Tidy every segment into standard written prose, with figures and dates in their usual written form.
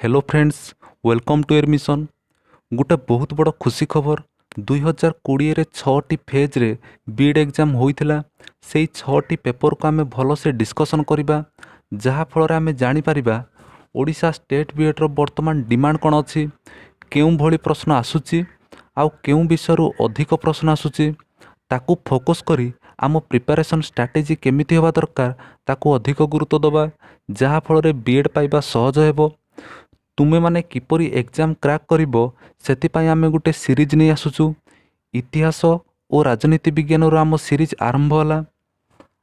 Hello friends, welcome to admission. गोटे बहुत बड़ खुशी खबर 2020 रे 6टी फेज्रे बीड एग्जाम होइथिला। सेई 6टी पेपर को आमे भल से डिस्कसन करिबा, जहा फल आमे जानि परिबा ओडिशा स्टेट बीएड रो वर्तमान डिमांड कोन अछि, केउं भली प्रश्न आसुची, आउ केउं विषयरु अधिक प्रश्न आसुची, ताकू फोकस करी आम प्रिपरेशन स्ट्राटेजी केमिति हेबा दरकार ताकू अधिक गुरुत्व दबा, जहा फल रे बीएड पाइबा सहज हेबो। तुमे माने किपरि एग्जाम क्रैक करिबो सेतिपाई आमे गुटे सीरीज नहीं आसुचु। इतिहास और राजनीति विज्ञान रो आम सीरीज आरंभ होला।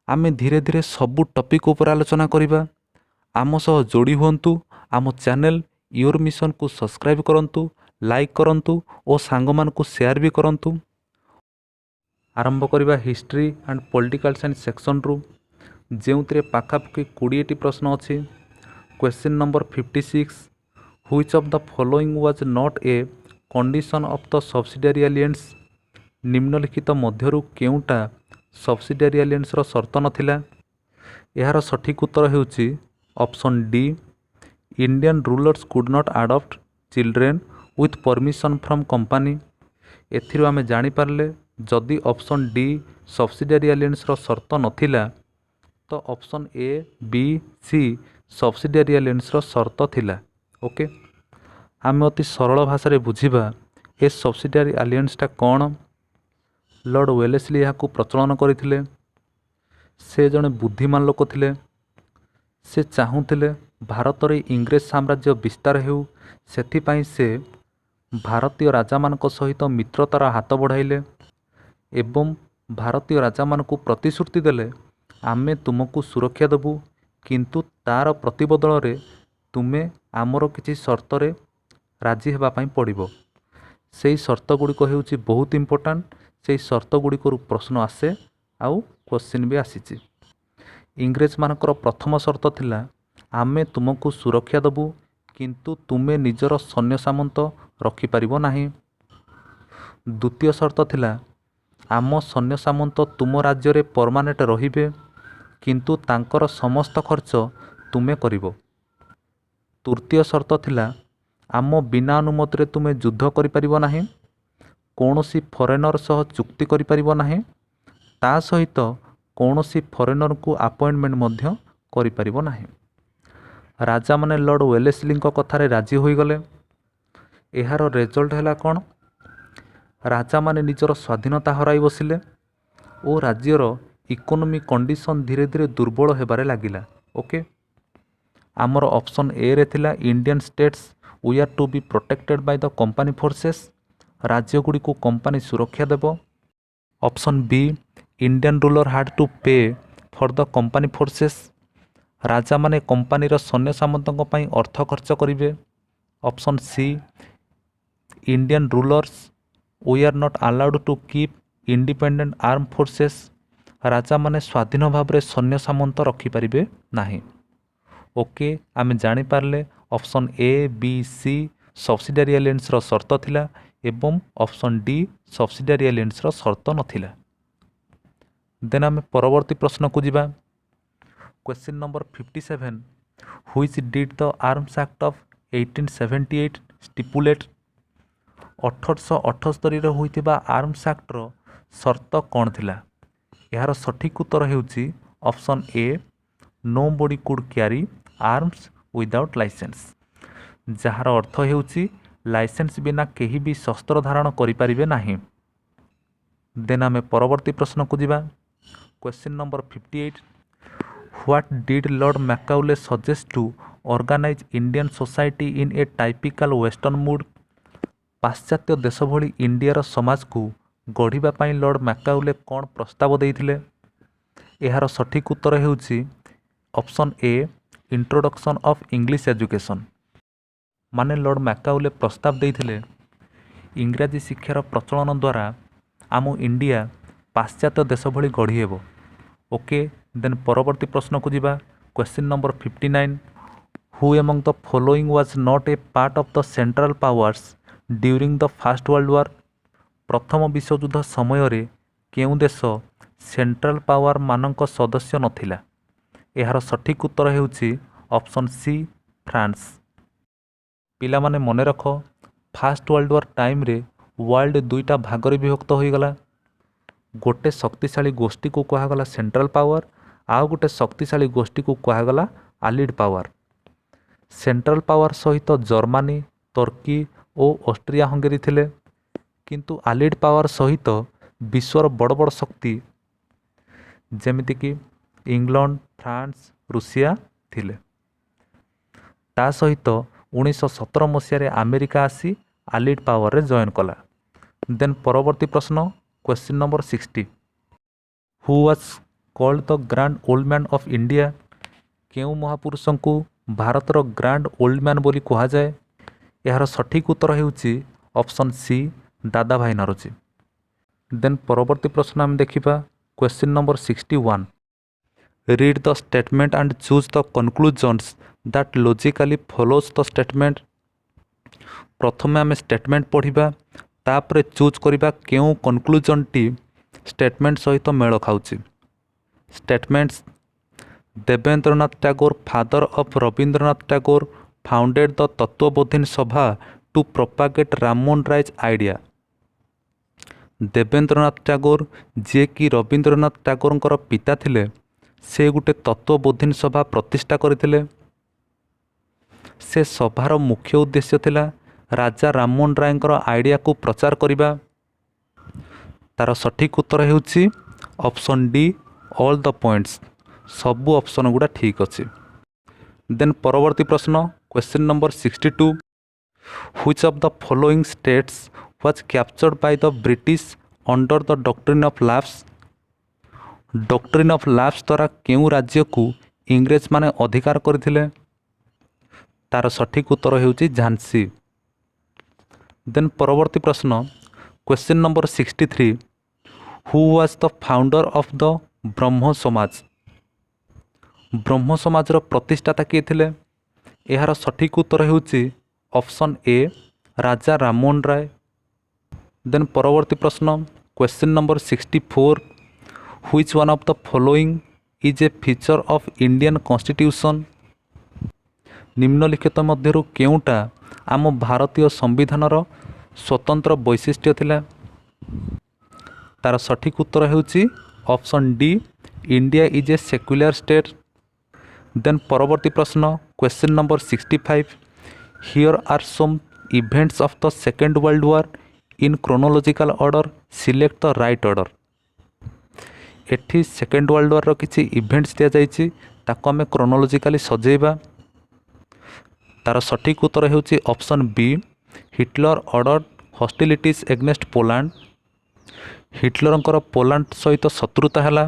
आमे धीरे धीरे सबु टॉपिक ऊपर आलोचना करिबा। आम सह जोड़ी हुंतु। आम चैनल योर मिशन को सब्सक्राइब करंतु, लाइक करंतु और सांगमान को शेयर भी करंतु। आरंभ करिबा history and political science section रु, जेउतरे पाखापाखि 20टी प्रश्न अछि। Question number 56, Which of the following was not a condition of the subsidiary alliance? निम्नलिखित मध्यरु केउंटा subsidiary alliance रो शर्त नथिला? एहार सठिक उत्तर हेउची option D, Indian rulers could not adopt children with permission from company. एथिरु आमे जानि पारले जदि ऑप्शन डी subsidiary alliance रो शर्त नथिला तो option A B C subsidiary alliance रो शर्त थिला। ओके, आमे अति सरल भाषा रे बुझिबा ए सब्सिडियरी आलियंसटा कौन। लॉर्ड वेलेस्ली यहाँ प्रचलन करथिले। से जने बुद्धिमान लोक थिले। से चाहूथिले भारत रे इंग्रेज साम्राज्य विस्तार हेउ, सेथिपाई से भारतीय राजा मानक सहित मित्रतार हाथ बढ़ाइले एवं भारतीय राजा मानक प्रतिश्रुति देले आमे तुमको सुरक्षा देबु, किंतु तार प्रतिबदल रे तुमे आमर किछि शर्त रे राजी हेबा पाई पड़िबो। सेई शर्त गुड़िक हेउची बहुत इंपोर्टेंट। सेई शर्त गुड़िकरु प्रश्न आसे आउ क्वेश्चन भी आसीची। इंग्रेज मानकर प्रथम शर्त थिला आमे तुमको सुरक्षा देबु, किंतु तुमे निजर सैन्य सामंत रखि परिबो नाही। द्वितीय शर्त थिला आम सैन्य सामंत तुम राज्य रे परमानेंट रहिबे, किंतु तांकर समस्त खर्च तुमे करिबो। तृतीय शर्त थिला आम बिना अनुमति रे तुमे युद्ध करि परिबो नाही, कोनोसी फॉरेनर सह चुक्ति करि परिबो नाही, ता सहित कोनोसी फॉरेनर को अपॉइंटमेंट मध्य करि परिबो नाही। राजा माने लॉर्ड वेलेस्ली कथारे राजी होई गले। एहार रिजल्ट हैला कोन? राजा माने निजर स्वाधीनता हराई बसिले और राज्यर इकोनॉमी कंडीशन धीरे धीरे दुर्बल हेबारे लागिला। ओके, आमर ऑप्शन ए रे थिला Indian states we are to be protected by the company forces, राज्य गुड़ी को कंपनी सुरक्षा देव। Option B, Indian ruler had to pay for the company forces, राजा माने कंपनी सैन्य सामंतों पई अर्थ खर्च करिवे। Option C, Indian rulers we are not allowed to keep independent arm forces, राजा माने स्वाधीन भाव में सैन्य सामंत रखि परिबे नाही। ओके, आमे जानि पारले option A B C subsidiary alliance रो शर्त थिला एवं ऑप्शन डी सब्सिडियरी एलियंस रो शर्त नथिला। देन आमे परवर्ती प्रश्न को जिबा। Question number 57, which did the arms act of 1878 stipulate? 1878 रे होइतिबा आर्म्स एक्ट रो शर्त कोन थिला? एहार सठिक उत्तर हेउची option A, nobody could carry arms without license, जार अर्थ हेउची लाइसेंस बिना केही भी शस्त्र धारण करि परिबे नाही। देन आमे परवर्ती प्रश्न को जिबा। Question number 58, what did lord Macaulay suggest to organize Indian society in a typical western mood? पाश्चात्य देश भली इंडियार समाज को गढ़िबा पाई लॉर्ड मैकाउले कौन प्रस्ताव देइथिले? एहार सठिक उत्तर हेउची option A, introduction of English education. माने लॉर्ड मैकाउले प्रस्ताव देइथिले इंग्राजी शिक्षार प्रचलन द्वारा आम इंडिया पाश्चात्य देश भली गढ़ी हेबो। ओके, देन परवर्ती प्रश्न को जिबा। Question number 59, who among the following was not A part of the central powers during the first world war? प्रथम विश्वयुद्ध समय रे केउ देश सेंट्रल पावर मानक सदस्य नथिला? एहार सठिक उत्तर हेउची ऑप्शन सी, फ्रांस। ପିଲାମାନେ ମନେ ରଖ, ଫାଷ୍ଟ ୱାର୍ଲଡ ୱାର୍ ଟାଇମ୍ରେ ୱାର୍ଲଡ ଦୁଇଟା ଭାଗରେ ବିଭକ୍ତ ହୋଇଗଲା। ଗୋଟେ ଶକ୍ତିଶାଳୀ ଗୋଷ୍ଠୀକୁ କୁହାଗଲା ସେଣ୍ଟ୍ରାଲ ପାୱାର, ଆଉ ଗୋଟେ ଶକ୍ତିଶାଳୀ ଗୋଷ୍ଠୀକୁ କୁହାଗଲା ଆଲିଡ୍ ପାୱାର। ସେଣ୍ଟ୍ରାଲ ପାୱାର ସହିତ ଜର୍ମାନୀ, ତର୍କୀ ଓ ଅଷ୍ଟ୍ରିଆ ହଙ୍ଗେରୀ ଥିଲେ, କିନ୍ତୁ ଆଲିଡ୍ ପାୱାର ସହିତ ବିଶ୍ୱର ବଡ଼ ବଡ଼ ଶକ୍ତି ଯେମିତିକି ଇଂଲଣ୍ଡ, ଫ୍ରାନ୍ସ, ରୁଷିଆ ଥିଲେ। ତା ସହିତ 1917 ମସିହାରେ ଆମେରିକା ଆସି ଆଲିଡ୍ ପାୱାରରେ ଜଏନ୍ କଲା। ଦେନ୍ ପରବର୍ତ୍ତୀ ପ୍ରଶ୍ନ, question number 60। Who was called the grand old man of India? କେଉଁ ମହାପୁରୁଷଙ୍କୁ ଭାରତର ଗ୍ରାଣ୍ଡ ଓଲ୍ଡ ମ୍ୟାନ୍ ବୋଲି କୁହାଯାଏ? ଏହାର ସଠିକ୍ ଉତ୍ତର ହେଉଛି ଅପସନ୍ ସି, ଦାଦାଭାଇ ନରୋଜି। ଦେନ୍ ପରବର୍ତ୍ତୀ ପ୍ରଶ୍ନ ଆମେ ଦେଖିବା, question number 61। Read the statement and choose the conclusions that logically follows the statement. ପ୍ରଥମେ ଆମେ ଷ୍ଟେଟମେଣ୍ଟ ପଢ଼ିବା, ତାପରେ ଚୁଜ୍ କରିବା କେଉଁ କନକ୍ଲୁଜନଟି ଷ୍ଟେଟମେଣ୍ଟ ସହିତ ମେଳ ଖାଉଛି। Statements: Debendranath Tagore, father of Rabindranath Tagore, founded the Tattvabodhini Sabha to propagate Rammohan Roy's idea. Debendranath Tagore, ଯିଏକି ରବୀନ୍ଦ୍ରନାଥ ଟାଗୋରଙ୍କର ପିତା ଥିଲେ, ସେ ଗୋଟେ ତତ୍ତ୍ୱବୋଧିନୀ ସଭା ପ୍ରତିଷ୍ଠା କରିଥିଲେ। ସେ ସଭାର ମୁଖ୍ୟ ଉଦ୍ଦେଶ୍ୟ ଥିଲା ରାଜା ରାମମୋହନ ରାୟଙ୍କର ଆଇଡ଼ିଆକୁ ପ୍ରଚାର କରିବା। ତାର ସଠିକ୍ ଉତ୍ତର ହେଉଛି option D, all the points. ସବୁ ଅପସନ୍ ଗୁଡ଼ା ଠିକ୍ ଅଛି। ଦେନ୍ ପରବର୍ତ୍ତୀ ପ୍ରଶ୍ନ, question number 62। Which of the following states was captured by the British under the doctrine of lapse? Doctrine of lapse ଦ୍ୱାରା କେଉଁ ରାଜ୍ୟକୁ ଇଂରେଜମାନେ ଅଧିକାର କରିଥିଲେ? ତାର ସଠିକ୍ ଉତ୍ତର ହେଉଛି ଝାନ୍ସୀ। ଦେନ୍ ପରବର୍ତ୍ତୀ ପ୍ରଶ୍ନ, question number 63। Who was the founder of the ବ୍ରହ୍ମ ସମାଜ? ବ୍ରହ୍ମ ସମାଜର ପ୍ରତିଷ୍ଠାତା କିଏ ଥିଲେ? ଏହାର ସଠିକ୍ ଉତ୍ତର ହେଉଛି ଅପସନ୍ ଏ, ରାଜା ରାମମୋହନ ରାୟ। ଦେନ୍ ପରବର୍ତ୍ତୀ ପ୍ରଶ୍ନ, question number 64। Which one of the following is a feature of Indian constitution? ନିମ୍ନଲିଖିତ ମଧ୍ୟରୁ କେଉଁଟା ଆମ ଭାରତୀୟ ସମ୍ବିଧାନର ସ୍ୱତନ୍ତ୍ର ବୈଶିଷ୍ଟ୍ୟ ଥିଲା? ତାର ସଠିକ୍ ଉତ୍ତର ହେଉଛି option D, India is a secular state. Then ପରବର୍ତ୍ତୀ ପ୍ରଶ୍ନ, question number 65। Here are some events of the second world war in chronological order, select the right order. ଏଠି ସେକେଣ୍ଡ ୱାର୍ଲଡ ୱାର୍ର କିଛି ଇଭେଣ୍ଟସ୍ ଦିଆଯାଇଛି, ତାକୁ ଆମେ କ୍ରୋନୋଲୋଜିକାଲି ସଜେଇବା। ତାର ସଠିକ୍ ଉତ୍ତର ହେଉଛି option B, Hitler order hostilities against Poland. ହିଟଲରଙ୍କର ପୋଲାଣ୍ଡ ସହିତ ଶତ୍ରୁତା ହେଲା।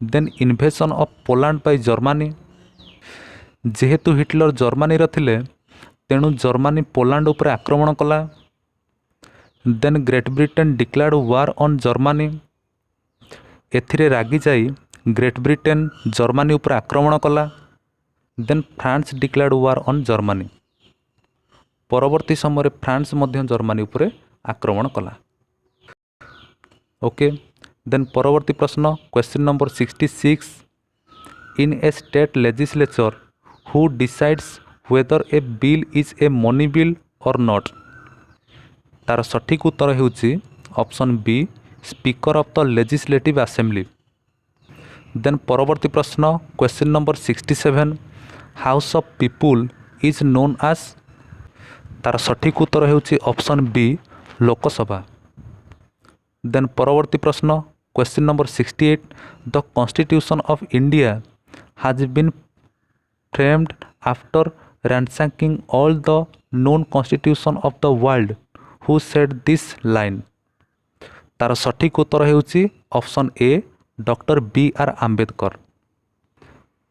Then invasion of Poland by Germany. ଯେହେତୁ ହିଟଲର ଜର୍ମାନୀର ଥିଲେ, ତେଣୁ ଜର୍ମାନୀ ପୋଲାଣ୍ଡ ଉପରେ ଆକ୍ରମଣ କଲା। Then Great Britain declared war on Germany. ଏଥିରେ ରାଗିଯାଇ ଗ୍ରେଟ୍ ବ୍ରିଟେନ୍ ଜର୍ମାନୀ ଉପରେ ଆକ୍ରମଣ କଲା। Then France declared war on Germany. ପରବର୍ତ୍ତୀ ସମୟରେ ଫ୍ରାନ୍ସ ମଧ୍ୟ ଜର୍ମାନୀ ଉପରେ ଆକ୍ରମଣ କଲା। ଓକେ, ଦେନ୍ ପରବର୍ତ୍ତୀ ପ୍ରଶ୍ନ, question number 66। In a state legislature who decides whether a bill is a money bill or not? ତାର ସଠିକ୍ ଉତ୍ତର ହେଉଛି option B, speaker of the legislative assembly. Then ପରବର୍ତ୍ତୀ ପ୍ରଶ୍ନ, question number 67। House of people is known as? ତାର ସଠିକ୍ ଉତ୍ତର ହେଉଛି ଅପସନ୍ ବି, ଲୋକସଭା। ଦେନ୍ ପରବର୍ତ୍ତୀ ପ୍ରଶ୍ନ, question number 68। The constitution of India has been framed after ransacking all the known constitution of the world, who said this line? ତାର ସଠିକ୍ ଉତ୍ତର ହେଉଛି option A, doctor B R Ambedkar.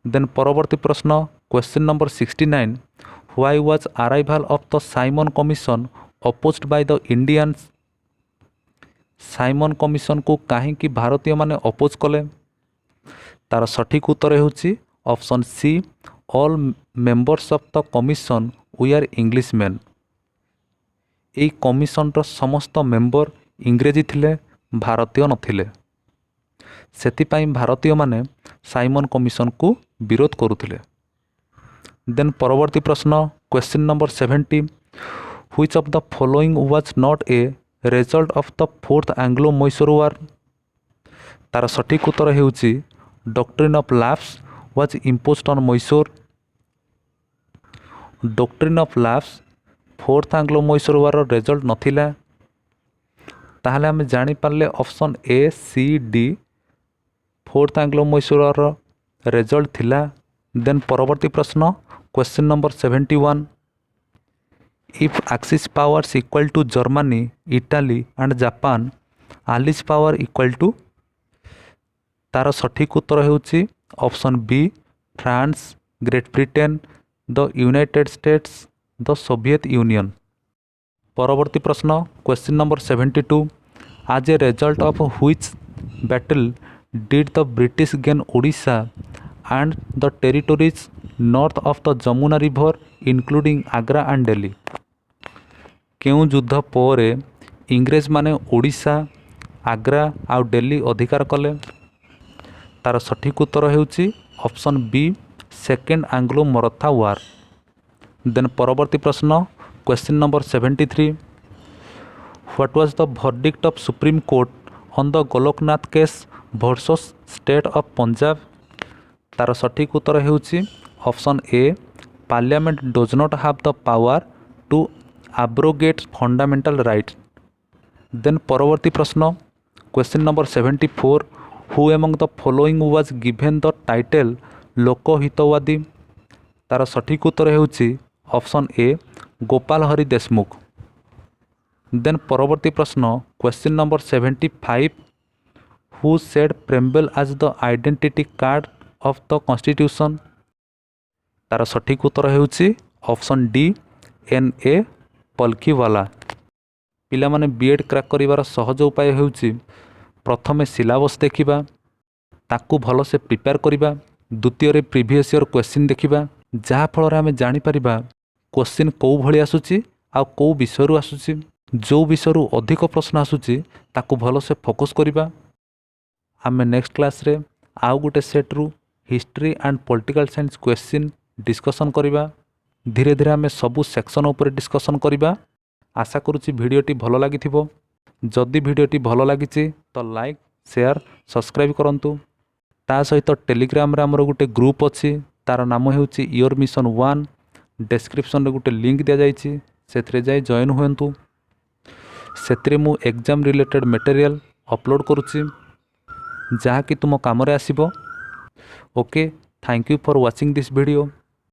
Then ପରବର୍ତ୍ତୀ ପ୍ରଶ୍ନ, question number 69। Why was arrival of the Simon commission opposed by the Indians? Simon କମିଶନକୁ କାହିଁକି ଭାରତୀୟମାନେ oppose କଲେ? ତାର ସଠିକ୍ ଉତ୍ତର ହେଉଛି option C, all members of the commission were English men. ଏହି କମିଶନର ସମସ୍ତ ମେମ୍ବର ଇଂରେଜୀ ଥିଲେ, ଭାରତୀୟ ନଥିଲେ। ସେଥିପାଇଁ ଭାରତୀୟମାନେ ସାଇମନ୍ କମିଶନକୁ ବିରୋଧ କରୁଥିଲେ। ଦେନ୍ ପରବର୍ତ୍ତୀ ପ୍ରଶ୍ନ, question number 70 which of the following was not a result of the fourth Anglo Mysore war तार सठिक उत्तर हेउची doctrine of lapse was imposed on Mysore doctrine of lapse fourth Anglo Mysore war result नथिला ताहले आम जानी पारले option A C D fourth Anglo Mysore war result थिला। देन परवर्ती प्रश्न question number 71 if axis powers equal to Germany Italy and Japan आलिस power equal to तार सठिक उत्तर हेउची option B France Great Britain the United States the Soviet Union. परवर्ती प्रश्न question number 72 as a result of which battle did the British gain Odisha and the territories north of the Jamuna river including Agra and Delhi केउं युद्ध पर इंग्रेज माने ओडिशा आग्रा आउ दिल्ली अधिकार कले तार सठिक उत्तर हेउची option B second Anglo Maratha war. Then परवर्ती प्रश्न question number 73 what was the verdict of supreme court on the Golaknath case versus state of Punjab तार सठिक उत्तर हेउची option A parliament does not have the power to abrogate fundamental rights. Then परवर्ती प्रश्न question number 74 who among the following was given the title Lokhitwadi तार सठिक उत्तर हेउची ऑप्शन ए गोपाल हरि देशमुख। देन परवर्ती प्रश्न question number 75 who said preamble as the identity card of the constitution तार सठिक उत्तर हेउची option D N A Palkhivala. पिला माने बीएड क्रैक करिवार सहज उपाय हेउची प्रथमे सिलेबस देखिबा ताकू भल से प्रिपेयर करिबा द्वितीय रे प्रीवियस ईयर क्वेश्चन देखिबा जहा फल आमे जानि परिबा क्वेश्चन कौ भली आसुची आ कौ विषय रु आसुची जो विषय रु अधिक प्रश्न आसुची ताकू भल से फोकस करिबा। आमे नेक्स्ट क्लास रे आउ गुटे सेट रु history and political science question discussion करिबा धीरे धीरे आमे सबु सेक्शन ऊपर डिस्कशन करिबा। आशा करुछि भिडियोटी भल लागिथिबो जदि भिडियोटी भल लागिछि तो लाइक शेयर सब्सक्राइब करंतु ता सहित टेलीग्राम रे हमर गुटे ग्रुप अछि तार नाम हेउछि योर मिशन 1 डिस्क्रिप्शन रे गुटे लिंक दिया जाइछि सेथरे जाय जॉइन होयंतु सेथरे मु एग्जाम रिलेटेड मटेरियल अपलोड करुछि जहा कि तुम काम रे आसीबो। Okay thank you for watching this video.